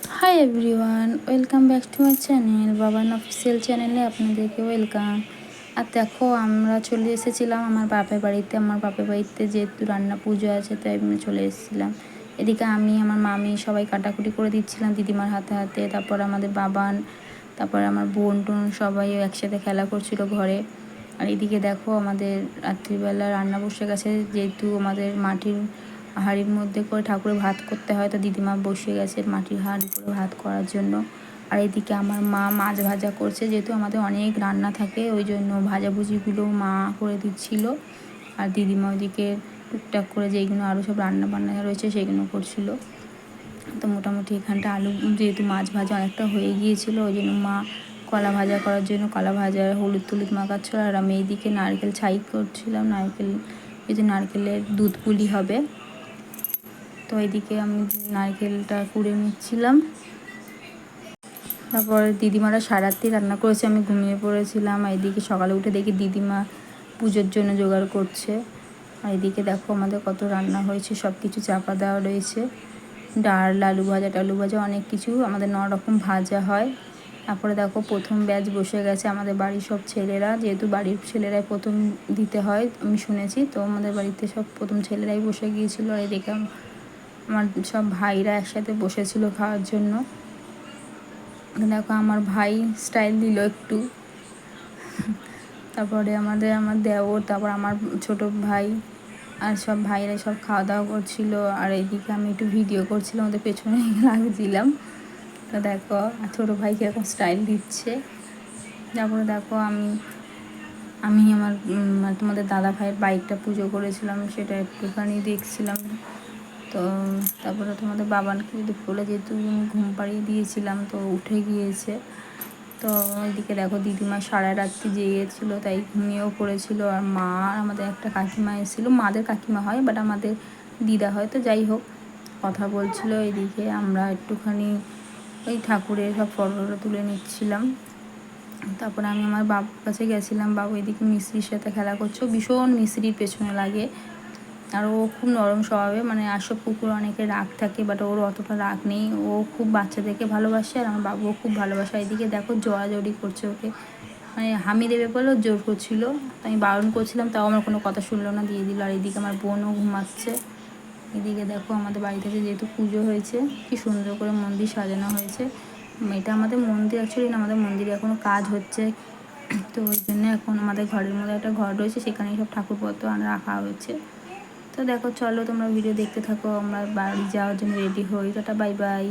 Hi everyone, welcome back to my channel Baban official চ্যানেলে আপনাদেরকে welcome. আর দেখো, আমরা চলে এসেছিলাম আমার বাপের বাড়িতে। আমার বাপের বাড়িতে যেহেতু রান্না পুজো আছে, তাই আমি চলে এসেছিলাম। এদিকে আমি, আমার মামি সবাই কাটাকুটি করে দিচ্ছিলাম দিদিমার হাতে হাতে। তারপর আমাদের বাবান, তারপর আমার বোন টোন সবাই একসাথে খেলা করছিল ঘরে। আর এদিকে দেখো, আমাদের রাত্রিবেলা রান্না বসে গেছে। যেহেতু আমাদের মাটির হাঁড়ির মধ্যে করে ঠাকুরের ভাত করতে হয়, তো দিদিমা বসে গেছে মাটির হাঁড়ি করে ভাত করার জন্য। আর এদিকে আমার মা মাছ ভাজা করছে, যেহেতু আমাদের অনেক রান্না থাকে ওই জন্য ভাজাভুজিগুলো মা করে দিচ্ছিল। আর দিদিমা ওইদিকে টুকটাক করে যেইগুলো আরও সব রান্না বান্না রয়েছে সেগুলো করছিল। তো মোটামুটি এখানটা আলু, যেহেতু মাছ ভাজা অনেকটা হয়ে গিয়েছিলো, ওই জন্য মা কলা ভাজা করার জন্য কলা ভাজা হলুদ টুলুদ মাখাচ্ছিল। আর আমি এইদিকে নারকেল ছাই করছিলাম, নারকেল, যেহেতু নারকেলের দুধ পুলি হবে, তো এইদিকে আমি নারকেলটা কুড়ে নিচ্ছিলাম। তারপর দিদিমারা সারারাত্রি রান্না করেছে, আমি ঘুমিয়ে পড়েছিলাম। আর এদিকে সকালে উঠে দেখি দিদিমা পুজোর জন্য জোগাড় করছে। আর এদিকে দেখো আমাদের কত রান্না হয়েছে, সব কিছু চাপা দেওয়া রয়েছে, ডাল, আলু ভাজা টালু ভাজা, অনেক কিছু আমাদের 9 রকম ভাজা হয়। তারপরে দেখো প্রথম ব্যাচ বসে গেছে আমাদের বাড়ির সব ছেলেরা, যেহেতু বাড়ির ছেলেরাই প্রথম দিতে হয় আমি শুনেছি, তো আমাদের বাড়িতে সব প্রথম ছেলেরাই বসে গিয়েছিলো। আর এদিকে আমার সব ভাইরা একসাথে বসেছিল খাওয়ার জন্য। দেখো আমার ভাই স্টাইল দিল একটু। তারপরে আমার দেওর, তারপর আমার ছোট ভাই আর সব ভাইরা সব খাওয়া দাওয়া করছিল। আর এইদিকে আমি একটু ভিডিও করছিলাম, ওদের পেছনে লাগছিলাম। তো দেখো ছোটো ভাই কীরকম স্টাইল দিচ্ছে। তারপরে দেখো আমি আমার তোমাদের দাদা ভাইয়ের বাইকটা পুজো করেছিলাম, সেটা একটুখানি দেখছিলাম। তো তারপরে তোমাদের বাবানকে দুপুরবেলা যেহেতু ঘুম পাড়িয়ে দিয়েছিলাম, তো উঠে গিয়েছে। তো ওইদিকে দেখো দিদিমা সারা রাত্রি জেগেছিলো, তাই ঘুমিয়েও পড়েছিল। আর মা আর আমাদের একটা কাকিমা এসেছিলো, মাদের কাকিমা হয় বাট আমাদের দিদা হয়, তো যাই হোক কথা বলছিল। এদিকে আমরা একটুখানি ওই ঠাকুরের সব ফটো তুলে নিচ্ছিলাম। তারপরে আমি আমার বাবুর কাছে গেছিলাম, বাবু এদিকে মিস্ত্রির সাথে খেলা করছে, ভীষণ মিস্ত্রির পেছনে লাগে। আর ও খুব নরম স্বভাবে, মানে আসব কুকুর অনেকে রাগ থাকে, বাট ওর অতটা রাগ নেই। ও খুব বাচ্চাদেরকে ভালোবাসে, আর আমার বাবুও খুব ভালোবাসে। এদিকে দেখো জোরাজোরি করছে ওকে, মানে হামি দেবে বলেও জোর করছিল। আমি বারণ করছিলাম, তাও আমার কোনো কথা শুনলো না, দিয়ে দিল। আর এদিকে আমার বোনও ঘুমাচ্ছে। এদিকে দেখো আমাদের বাড়ি থেকে যেহেতু পুজো হয়েছে, কি সুন্দর করে মন্দির সাজানো হয়েছে। এটা আমাদের মন্দির অ্যাকচুয়ালি না, আমাদের মন্দিরে এখনও কাজ হচ্ছে, তো ওই জন্য এখন আমাদের ঘরের মধ্যে একটা ঘর রয়েছে, সেখানেই সব ঠাকুরপত্র রাখা হয়েছে। তো দেখো চলো তোমরা ভিডিও দেখতে থাকো, আমরা বাড়ি যাওয়ার জন্য রেডি হই। Tata, bye bye.